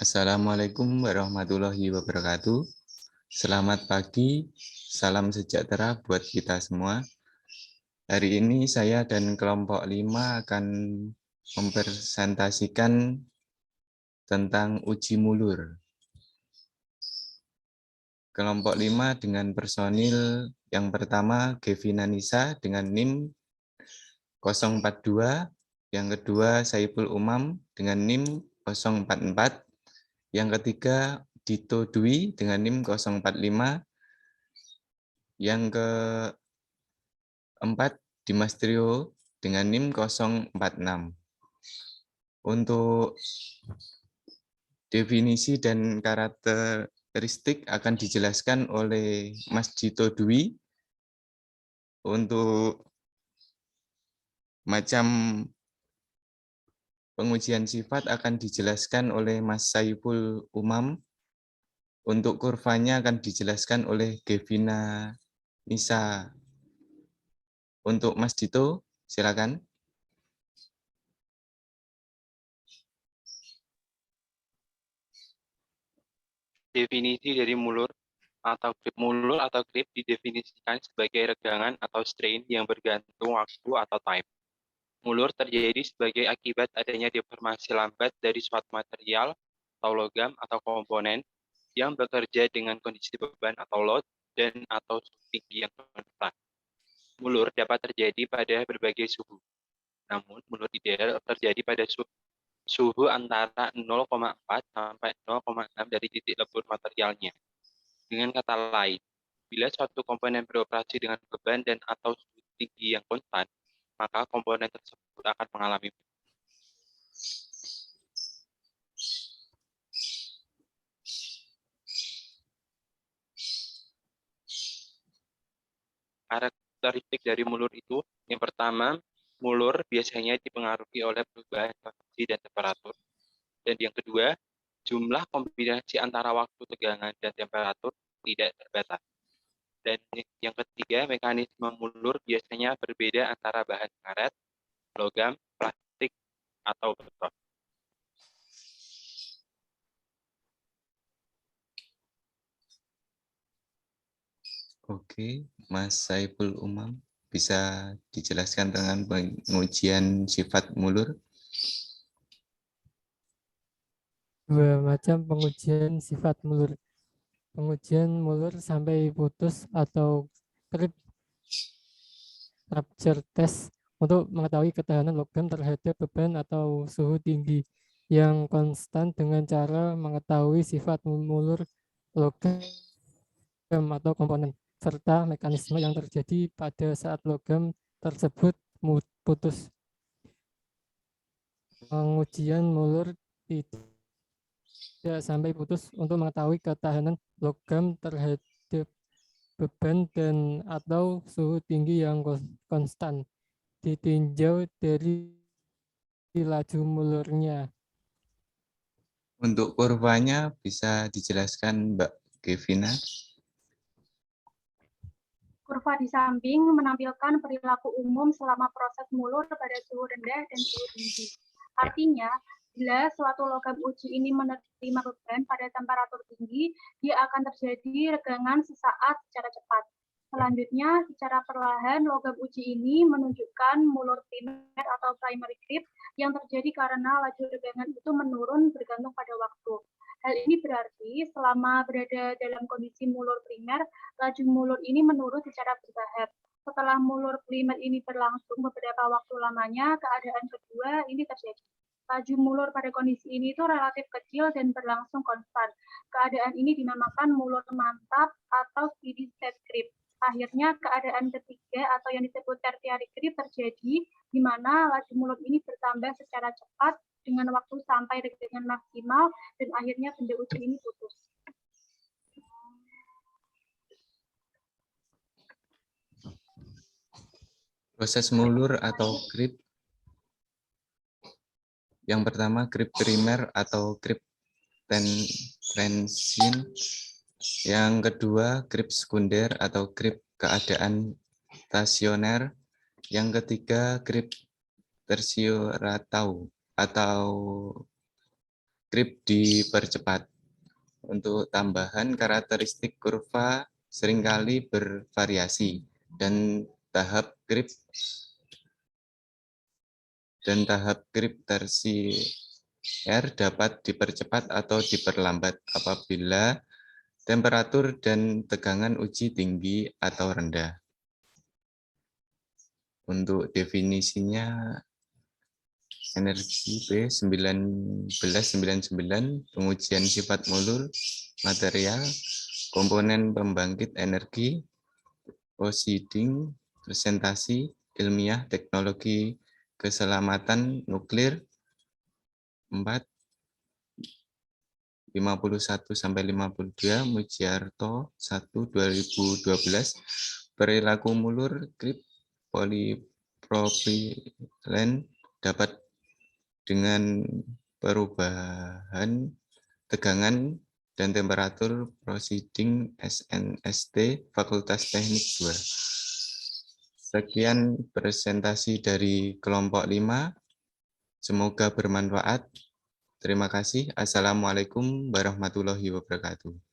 Assalamualaikum warahmatullahi wabarakatuh. Selamat pagi, salam sejahtera buat kita semua. Hari ini saya dan kelompok 5 akan mempresentasikan tentang uji mulur. Kelompok 5 dengan personil yang pertama Gevina Nisa dengan NIM 042, yang kedua Saiful Umam dengan NIM 044, yang ketiga Dito Dwi dengan NIM 045, yang keempat Dimas Trio dengan NIM 046. Untuk definisi dan karakteristik akan dijelaskan oleh Mas Dito Dwi. Untuk macam pengujian sifat akan dijelaskan oleh Mas Saiful Umam. Untuk kurvanya akan dijelaskan oleh Gevina Nisa. Untuk Mas Dito, silakan. Definisi dari mulur atau grip didefinisikan sebagai regangan atau strain yang bergantung waktu atau time. Mulur terjadi sebagai akibat adanya deformasi lambat dari suatu material atau logam atau komponen yang bekerja dengan kondisi beban atau load dan atau suhu tinggi yang konstan. Mulur dapat terjadi pada berbagai suhu. Namun, mulur ideal terjadi pada suhu antara 0,4 sampai 0,6 dari titik lebur materialnya. Dengan kata lain, bila suatu komponen beroperasi dengan beban dan atau suhu tinggi yang konstan, maka komponen tersebut akan mengalami karakteristik dari mulur itu. Yang pertama, mulur biasanya dipengaruhi oleh perubahan kondisi dan temperatur. Dan yang kedua, jumlah kombinasi antara waktu tegangan dan temperatur tidak terbatas. Dan yang ketiga, mekanisme mulur biasanya berbeda antara bahan karet, logam, plastik, atau beton. Oke, Mas Saiful Umam, bisa dijelaskan dengan pengujian sifat mulur? Dua macam pengujian sifat mulur. Pengujian mulur sampai putus atau grip rupture test untuk mengetahui ketahanan logam terhadap beban atau suhu tinggi yang konstan dengan cara mengetahui sifat mulur logam atau komponen serta mekanisme yang terjadi pada saat logam tersebut putus. Pengujian mulur tidak sampai putus untuk mengetahui ketahanan logam terhadap beban dan atau suhu tinggi yang konstan ditinjau dari laju mulurnya. Untuk kurvanya bisa dijelaskan Mbak Gevina? Kurva di samping menampilkan perilaku umum selama proses mulur pada suhu rendah dan suhu tinggi. Artinya, bila suatu logam uji ini menerima beban pada temperatur tinggi, dia akan terjadi regangan sesaat secara cepat. Selanjutnya, secara perlahan logam uji ini menunjukkan mulur primer atau primary grip yang terjadi karena laju regangan itu menurun bergantung pada waktu. Hal ini berarti selama berada dalam kondisi mulur primer, laju mulur ini menurun secara bertahap. Setelah mulur primer ini berlangsung beberapa waktu lamanya, keadaan kedua ini terjadi. Laju mulur pada kondisi ini itu relatif kecil dan berlangsung konstan. Keadaan ini dinamakan mulur mantap atau steady state grip. Akhirnya keadaan ketiga atau yang disebut tertiary grip terjadi, di mana laju mulur ini bertambah secara cepat dengan waktu sampai dengan maksimal dan akhirnya benda uji ini putus. Proses mulur atau grip. Yang pertama grip primer atau grip transient. Yang kedua grip sekunder atau grip keadaan stasioner. Yang ketiga grip tersier atau Krip dipercepat. Untuk tambahan, karakteristik kurva seringkali bervariasi dan tahap krip tersier dapat dipercepat atau diperlambat apabila temperatur dan tegangan uji tinggi atau rendah. Untuk definisinya, energi B1999, pengujian sifat molur, material, komponen pembangkit energi, proceeding, presentasi, ilmiah, teknologi keselamatan nuklir, 4, 51-52, Mujiarto 1, 2012, perilaku molur, krip, polipropilen dapat dengan perubahan tegangan dan temperatur, proceeding SNST, Fakultas Teknik 2. Sekian presentasi dari kelompok 5. Semoga bermanfaat. Terima kasih. Assalamualaikum warahmatullahi wabarakatuh.